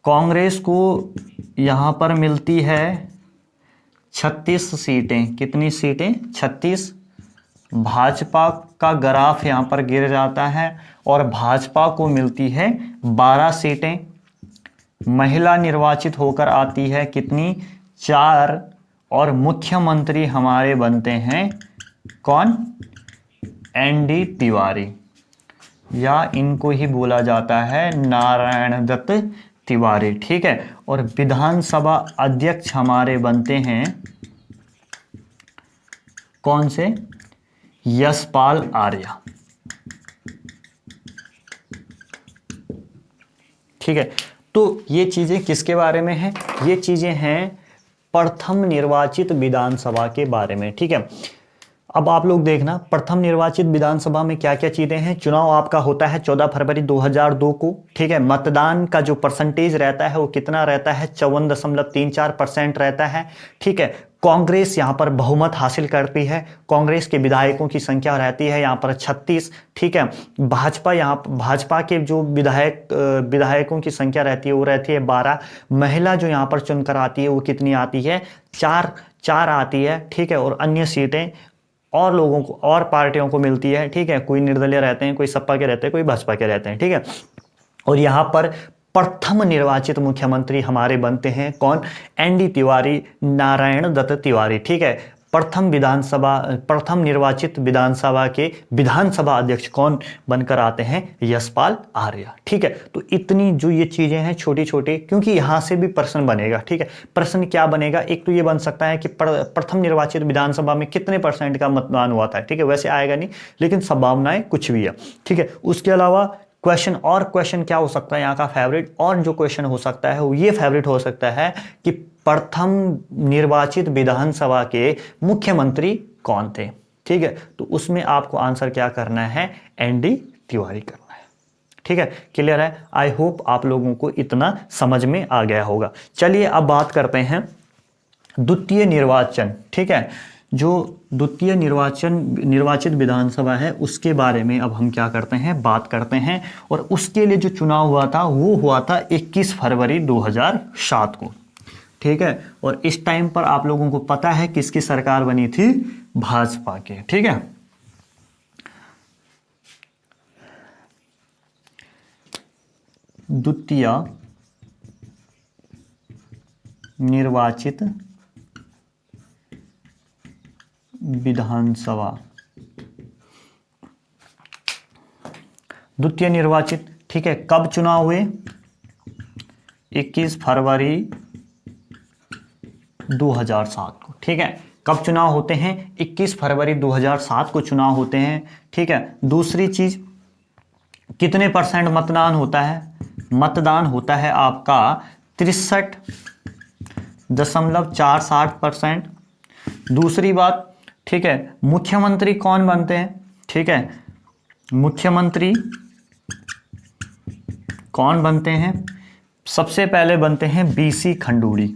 कांग्रेस को यहाँ पर मिलती है 36 सीटें। कितनी सीटें? 36। भाजपा का ग्राफ यहाँ पर गिर जाता है और भाजपा को मिलती है 12 सीटें। महिला निर्वाचित होकर आती है कितनी? 4। और मुख्यमंत्री हमारे बनते हैं कौन? एनडी तिवारी, या इनको ही बोला जाता है नारायण दत्त तिवारी। ठीक है, और विधानसभा अध्यक्ष हमारे बनते हैं कौन से? यशपाल आर्या। ठीक है, तो ये चीजें किसके बारे में हैं? ये चीजें हैं प्रथम निर्वाचित विधानसभा के बारे में। ठीक है, अब आप लोग देखना प्रथम निर्वाचित विधानसभा में क्या क्या चीजें हैं। चुनाव आपका होता है 14 फरवरी 2002 को। ठीक है, मतदान का जो परसेंटेज रहता है वो कितना रहता है? 54.34% रहता है। ठीक है, कांग्रेस यहाँ पर बहुमत हासिल करती है। कांग्रेस के विधायकों की संख्या रहती है यहाँ पर 36। ठीक है, भाजपा के जो विधायकों की संख्या रहती है वो रहती है 12। महिला जो यहाँ पर चुनकर आती है वो कितनी आती है? 4 आती है। ठीक है, और अन्य सीटें और लोगों को और पार्टियों को मिलती है। ठीक है, कोई निर्दलीय रहते हैं, कोई सपा के रहते हैं, कोई भाजपा के रहते हैं। ठीक है, और यहाँ पर प्रथम निर्वाचित मुख्यमंत्री हमारे बनते हैं कौन? एनडी तिवारी, नारायण दत्त तिवारी। ठीक है, प्रथम निर्वाचित विधानसभा के विधानसभा अध्यक्ष कौन बनकर आते हैं? यशपाल आर्या। ठीक है, तो इतनी जो ये चीजें हैं छोटी छोटी, क्योंकि यहां से भी प्रश्न बनेगा। ठीक है, प्रश्न क्या बनेगा? एक तो ये बन सकता है कि प्रथम निर्वाचित विधानसभा में कितने % का मतदान हुआ था। ठीक है, वैसे आएगा नहीं, लेकिन संभावनाएं कुछ भी है। ठीक है, उसके अलावा क्वेश्चन क्या हो सकता है यहाँ का फेवरेट? और जो क्वेश्चन हो सकता है वो ये फेवरेट हो सकता है कि प्रथम निर्वाचित विधानसभा के मुख्यमंत्री कौन थे। ठीक है, तो उसमें आपको आंसर क्या करना है? एनडी तिवारी करना है। ठीक है, क्लियर है? आई होप आप लोगों को इतना समझ में आ गया होगा। चलिए अब बात करते हैं द्वितीय निर्वाचन। ठीक है, जो द्वितीय निर्वाचित विधानसभा है उसके बारे में अब हम क्या करते हैं? बात करते हैं। और उसके लिए जो चुनाव हुआ था वो हुआ था 21 फरवरी 2007 को। ठीक है, और इस टाइम पर आप लोगों को पता है किसकी सरकार बनी थी? भाजपा के। ठीक है, द्वितीय निर्वाचित विधानसभा, द्वितीय निर्वाचित। ठीक है, कब चुनाव हुए? 21 फरवरी 2007 को। ठीक है, कब चुनाव होते हैं? 21 फरवरी 2007 को चुनाव होते हैं। ठीक है, दूसरी चीज, कितने % मतदान होता है? मतदान होता है आपका 63.47%। दूसरी बात, ठीक है, मुख्यमंत्री कौन बनते हैं? ठीक है, मुख्यमंत्री कौन बनते हैं? सबसे पहले बनते हैं बीसी खंडूड़ी।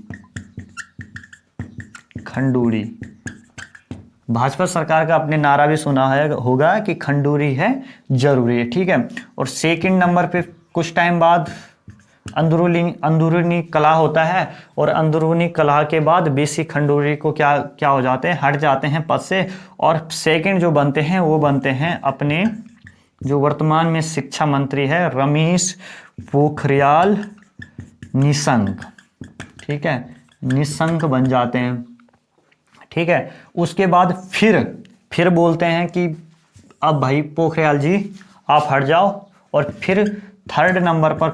भाजपा सरकार का आपने नारा भी सुना है होगा कि खंडूरी है जरूरी है। ठीक है, और सेकंड नंबर पे कुछ टाइम बाद अंदरूनी कला होता है, और अंदरूनी कला के बाद बीसी खंडूरी को क्या हो जाते हैं? हट जाते हैं पद से। और सेकंड जो बनते हैं वो बनते हैं अपने जो वर्तमान में शिक्षा मंत्री है रमेश पोखरियाल निशंक। ठीक है, निशंक बन जाते हैं। ठीक है, उसके बाद फिर बोलते हैं कि अब भाई पोखरियाल जी आप हट जाओ, और फिर थर्ड नंबर पर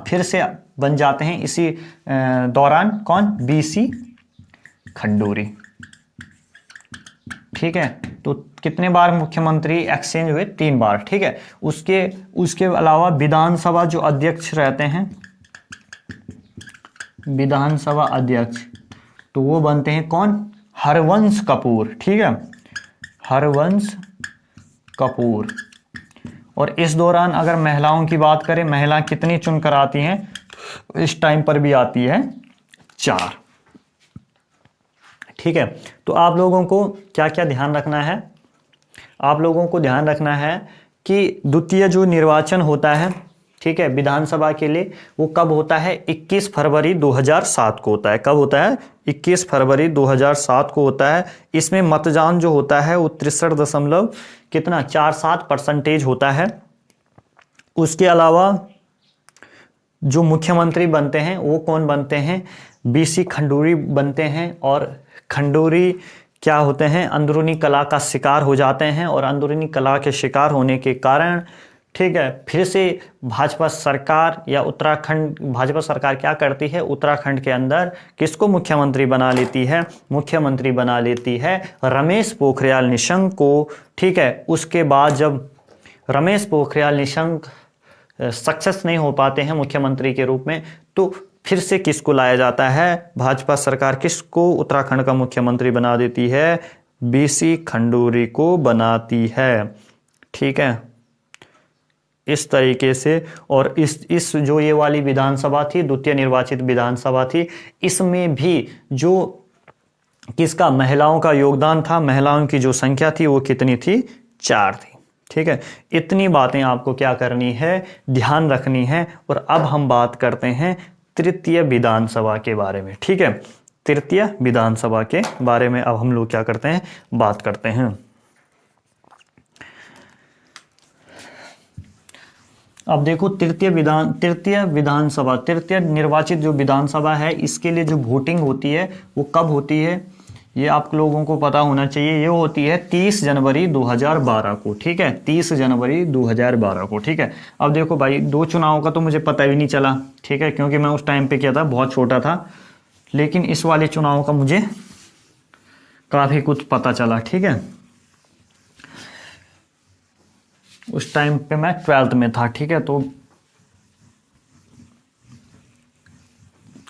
फिर से बन जाते हैं इसी दौरान कौन, बीसी खंडूरी। ठीक है, तो कितने बार मुख्यमंत्री एक्सचेंज हुए, 3 बार। ठीक है, उसके अलावा विधानसभा जो अध्यक्ष रहते हैं, विधानसभा अध्यक्ष, तो वो बनते हैं कौन, हरवंश कपूर। ठीक है, हरवंश कपूर। और इस दौरान अगर महिलाओं की बात करें, महिला कितनी चुनकर आती हैं, इस टाइम पर भी आती है 4। ठीक है, तो आप लोगों को क्या क्या ध्यान रखना है, आप लोगों को ध्यान रखना है कि द्वितीय जो निर्वाचन होता है, ठीक है, विधानसभा के लिए, वो कब होता है, 21 फरवरी 2007 को होता है। कब होता है, 21 फरवरी 2007 को होता है। इसमें मतदान जो होता है वो 63 कितना 47% होता है। उसके अलावा जो मुख्यमंत्री बनते हैं वो कौन बनते हैं, बीसी खंडूरी बनते हैं। और खंडूरी क्या होते हैं, अंदरूनी कला का शिकार हो जाते हैं, और अंदरूनी कला के शिकार होने के कारण, ठीक है, फिर से भाजपा सरकार या उत्तराखंड, भाजपा सरकार क्या करती है, उत्तराखंड के अंदर किसको मुख्यमंत्री बना लेती है, मुख्यमंत्री बना लेती है रमेश पोखरियाल निशंक को। ठीक है, उसके बाद जब रमेश पोखरियाल निशंक सक्सेस नहीं हो पाते हैं मुख्यमंत्री के रूप में, तो फिर से किसको लाया जाता है, भाजपा सरकार किसको उत्तराखंड का मुख्यमंत्री बना देती है, बीसी खंडूरी को बनाती है। ठीक है, इस तरीके से। और इस जो ये वाली विधानसभा थी, द्वितीय निर्वाचित विधानसभा थी, इसमें भी जो किसका, महिलाओं का योगदान था, महिलाओं की जो संख्या थी वो कितनी थी, 4 थी। ठीक है, इतनी बातें आपको क्या करनी है, ध्यान रखनी है। और अब हम बात करते हैं तृतीय विधानसभा के बारे में। ठीक है, तृतीय विधानसभा के बारे में अब हम लोग क्या करते हैं, बात करते हैं। अब देखो, तृतीय विधानसभा, तृतीय निर्वाचित जो विधानसभा है, इसके लिए जो वोटिंग होती है वो कब होती है, ये आप लोगों को पता होना चाहिए। ये होती है 30 जनवरी 2012 को। ठीक है, 30 जनवरी 2012 को। ठीक है, अब देखो भाई, 2 चुनाव का तो मुझे पता भी नहीं चला। ठीक है, क्योंकि मैं उस टाइम पे किया था, बहुत छोटा था, लेकिन इस वाले चुनाव का मुझे काफ़ी कुछ पता चला। ठीक है, उस टाइम पे मैं 12th में था। ठीक है, तो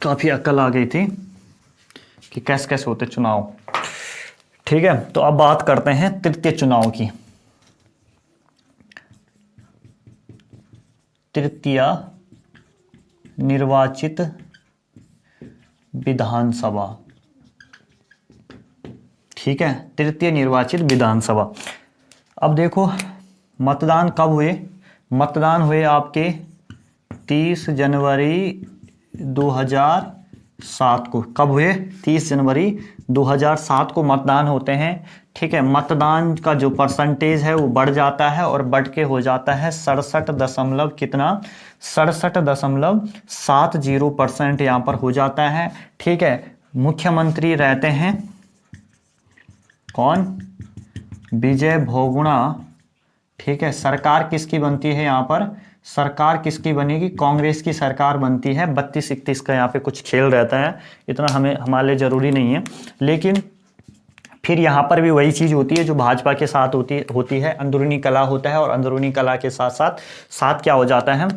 काफ़ी अक्ल आ गई थी कि कैसे कैसे होते चुनाव। ठीक है, तो अब बात करते हैं तृतीय चुनाव की। तृतीय निर्वाचित विधानसभा। ठीक है, तृतीय निर्वाचित विधानसभा। अब देखो, मतदान कब हुए, मतदान हुए आपके 30 जनवरी 2007 को। कब हुए, 30 जनवरी 2007 को मतदान होते हैं। ठीक है, मतदान का जो परसेंटेज है वो बढ़ जाता है, और बढ़ के हो जाता है 67 कितना, 67.70% यहाँ पर हो जाता है। ठीक है, मुख्यमंत्री रहते हैं कौन, विजय बहुगुणा। ठीक है, सरकार किसकी बनती है यहाँ पर, सरकार किसकी बनेगी, कांग्रेस की सरकार बनती है। 32-31 का यहाँ पे कुछ खेल रहता है, इतना हमारे लिए जरूरी नहीं है। लेकिन फिर यहाँ पर भी वही चीज़ होती है जो भाजपा के साथ होती है, अंदरूनी कला होता है, और अंदरूनी कला के साथ साथ क्या हो जाता है,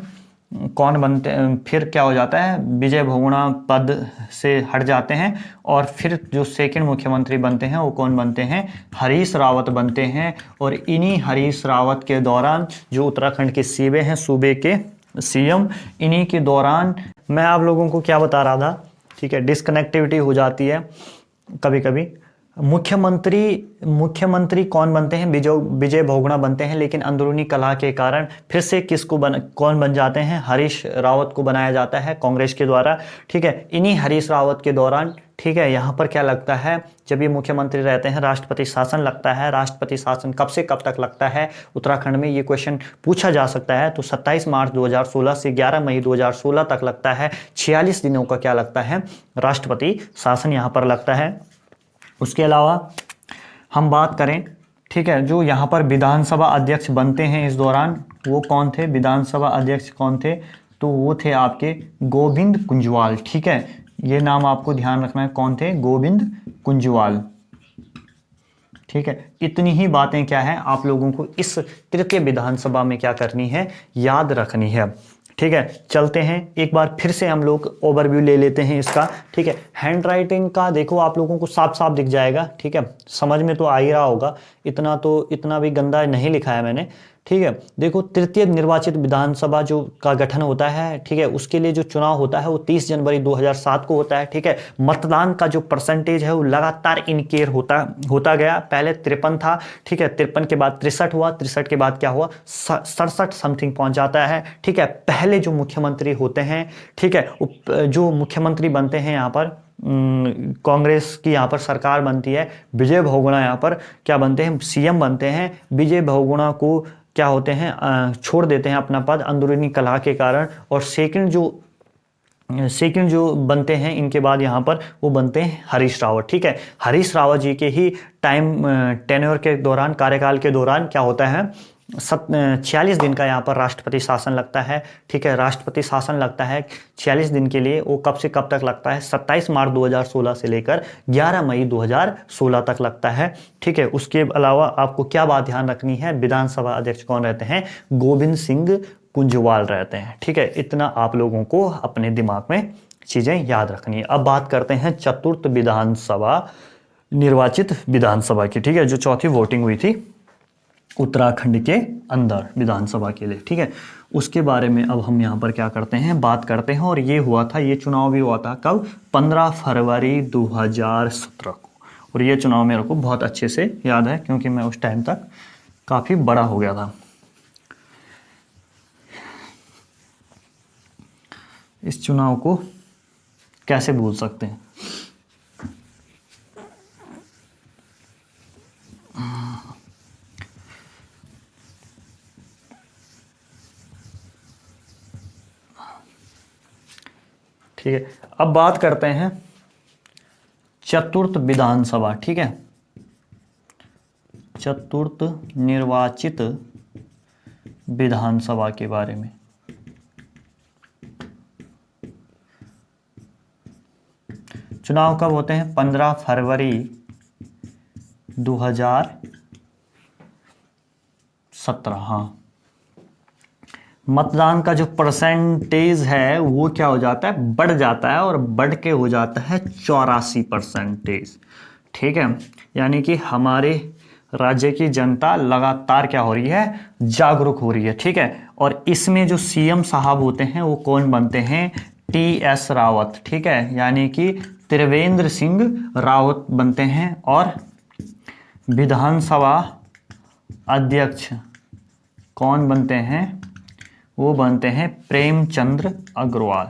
कौन बनते, फिर क्या हो जाता है, विजय बहुगुणा पद से हट जाते हैं, और फिर जो सेकंड मुख्यमंत्री बनते हैं वो कौन बनते हैं, हरीश रावत बनते हैं। और इन्हीं हरीश रावत के दौरान जो उत्तराखंड के सूबे के सीएम, इन्हीं के दौरान मैं आप लोगों को क्या बता रहा था, ठीक है, डिस्कनेक्टिविटी हो जाती है कभी कभी। मुख्यमंत्री कौन बनते हैं, विजय बहुगुणा बनते हैं, लेकिन अंदरूनी कलह के कारण फिर से कौन बन जाते हैं, हरीश रावत को बनाया जाता है कांग्रेस के द्वारा। ठीक है, इन्हीं हरीश रावत के दौरान, ठीक है, यहाँ पर क्या लगता है, जब ये मुख्यमंत्री रहते हैं राष्ट्रपति शासन लगता है। राष्ट्रपति शासन कब से कब तक लगता है उत्तराखंड में, ये क्वेश्चन पूछा जा सकता है। तो 27 मार्च 2016 से 11 मई 2016 तक लगता है। 46 दिनों का क्या लगता है, राष्ट्रपति शासन यहाँ पर लगता है। उसके अलावा हम बात करें ठीक है, जो यहाँ पर विधानसभा अध्यक्ष बनते हैं इस दौरान, वो कौन थे? विधानसभा अध्यक्ष कौन थे? तो वो थे आपके गोविंद कुंजवाल। ठीक है, ये नाम आपको ध्यान रखना है, कौन थे? गोविंद कुंजवाल। ठीक है, इतनी ही बातें क्या है आप लोगों को इस तृतीय विधानसभा में क्या करनी है? याद रखनी है। ठीक है, चलते हैं एक बार फिर से हम लोग ओवरव्यू ले लेते हैं इसका। ठीक है, हैंड राइटिंग का देखो आप लोगों को साफ साफ दिख जाएगा। ठीक है, समझ में तो आ ही रहा होगा, इतना भी गंदा नहीं लिखा है मैंने। ठीक है, देखो तृतीय निर्वाचित विधानसभा जो का गठन होता है, ठीक है, उसके लिए जो चुनाव होता है वो 30 जनवरी 2007 को होता है। ठीक है, मतदान का जो परसेंटेज है वो लगातार इनकेयर होता गया। पहले 53 था, ठीक है, 53 के बाद 63 हुआ, 63 के बाद क्या हुआ? 67 समथिंग पहुंच जाता है। ठीक है, पहले जो मुख्यमंत्री होते हैं, ठीक है, जो मुख्यमंत्री बनते हैं यहाँ पर कांग्रेस की यहाँ पर सरकार बनती है, विजय बहुगुणा यहाँ पर क्या बनते हैं? सीएम बनते हैं। विजय बहुगुणा को क्या होते हैं? छोड़ देते हैं अपना पद अंदरूनी कलह के कारण। और सेकंड जो बनते हैं इनके बाद यहाँ पर वो बनते हैं हरीश रावत। ठीक है, हरीश रावत जी के ही टेन्योर के दौरान, कार्यकाल के दौरान क्या होता है? 46 दिन का यहाँ पर राष्ट्रपति शासन लगता है। ठीक है, राष्ट्रपति शासन लगता है 46 दिन के लिए। वो कब से कब तक लगता है? 27 मार्च 2016 से लेकर 11 मई 2016 तक लगता है। ठीक है, उसके अलावा आपको क्या बात ध्यान रखनी है? विधानसभा अध्यक्ष कौन रहते हैं? गोविंद सिंह कुंजवाल रहते हैं। ठीक है, इतना आप लोगों को अपने दिमाग में चीजें याद रखनी है। अब बात करते हैं चतुर्थ विधानसभा, निर्वाचित विधानसभा की। ठीक है, जो चौथी वोटिंग हुई थी उत्तराखंड के अंदर विधानसभा के लिए। ठीक है, उसके बारे में अब हम यहाँ पर क्या करते हैं? बात करते हैं। और ये हुआ था, ये चुनाव भी हुआ था कब? 15 फरवरी 2017 को। और ये चुनाव मेरे को बहुत अच्छे से याद है क्योंकि मैं उस टाइम तक काफ़ी बड़ा हो गया था। इस चुनाव को कैसे भूल सकते हैं? ठीक है, अब बात करते हैं चतुर्थ विधानसभा। ठीक है, चतुर्थ निर्वाचित विधानसभा के बारे में। चुनाव कब होते हैं? 15 फरवरी 2017। हाँ, मतदान का जो परसेंटेज है वो क्या हो जाता है? बढ़ जाता है, और बढ़ के हो जाता है 84%। ठीक है, यानी कि हमारे राज्य की जनता लगातार क्या हो रही है? जागरूक हो रही है। ठीक है, और इसमें जो सीएम साहब होते हैं वो कौन बनते हैं? TS रावत। ठीक है, यानी कि त्रिवेंद्र सिंह रावत बनते हैं। और विधानसभा अध्यक्ष कौन बनते हैं? वो बनते हैं प्रेमचंद्र अग्रवाल।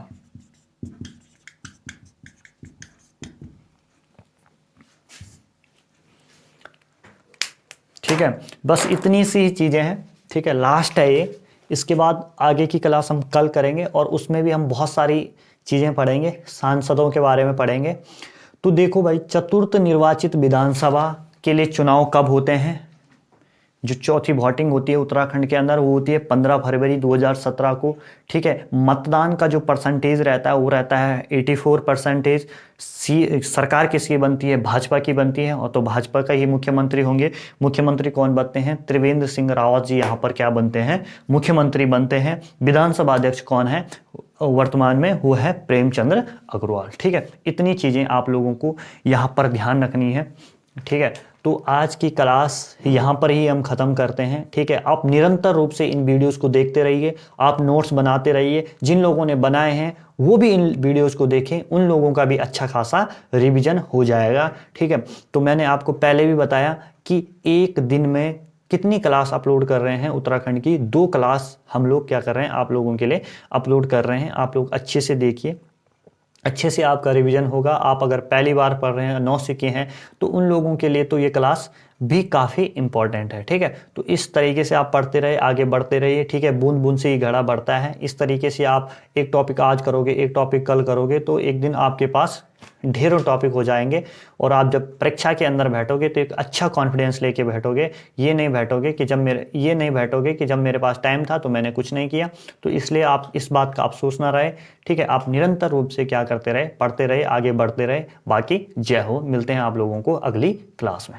ठीक है, बस इतनी सी चीजें हैं। ठीक है, लास्ट है ये। इसके बाद आगे की क्लास हम कल करेंगे और उसमें भी हम बहुत सारी चीजें पढ़ेंगे, सांसदों के बारे में पढ़ेंगे। तो देखो भाई, चतुर्थ निर्वाचित विधानसभा के लिए चुनाव कब होते हैं? जो चौथी वोटिंग होती है उत्तराखंड के अंदर वो होती है 15 फरवरी 2017 को। ठीक है, मतदान का जो परसेंटेज रहता है वो रहता है 84%। सरकार किसकी बनती है? भाजपा की बनती है, और तो भाजपा का ही मुख्यमंत्री होंगे। मुख्यमंत्री कौन बनते हैं? त्रिवेंद्र सिंह रावत जी यहाँ पर क्या बनते हैं? मुख्यमंत्री बनते हैं। विधानसभा अध्यक्ष कौन है वर्तमान में? वो है प्रेमचंद्र अग्रवाल। ठीक है, इतनी चीजें आप लोगों को यहाँ पर ध्यान रखनी है। ठीक है, तो आज की क्लास यहाँ पर ही हम ख़त्म करते हैं। ठीक है, आप निरंतर रूप से इन वीडियोस को देखते रहिए, आप नोट्स बनाते रहिए। जिन लोगों ने बनाए हैं वो भी इन वीडियोस को देखें, उन लोगों का भी अच्छा खासा रिवीजन हो जाएगा। ठीक है, तो मैंने आपको पहले भी बताया कि एक दिन में कितनी क्लास अपलोड कर रहे हैं उत्तराखंड की? 2 क्लास हम लोग क्या कर रहे हैं आप लोगों के लिए अपलोड कर रहे हैं। आप लोग अच्छे से देखिए, अच्छे से आपका रिवीजन होगा। आप अगर पहली बार पढ़ रहे हैं, नौसिखिए हैं, तो उन लोगों के लिए तो ये क्लास भी काफ़ी इंपॉर्टेंट है। ठीक है, तो इस तरीके से आप पढ़ते रहे, आगे बढ़ते रहिए। ठीक है, बूंद बूंद से ही घड़ा बढ़ता है। इस तरीके से आप एक टॉपिक आज करोगे, एक टॉपिक कल करोगे, तो एक दिन आपके पास ढेरों टॉपिक हो जाएंगे और आप जब परीक्षा के अंदर बैठोगे तो एक अच्छा कॉन्फिडेंस लेके बैठोगे। ये नहीं बैठोगे कि जब मेरे पास टाइम था तो मैंने कुछ नहीं किया। तो इसलिए आप इस बात का अफसोस ना रहे, ठीक है। आप निरंतर रूप से क्या करते रहे, पढ़ते रहे, आगे बढ़ते रहे। बाकी जय हो, मिलते हैं आप लोगों को अगली क्लास में।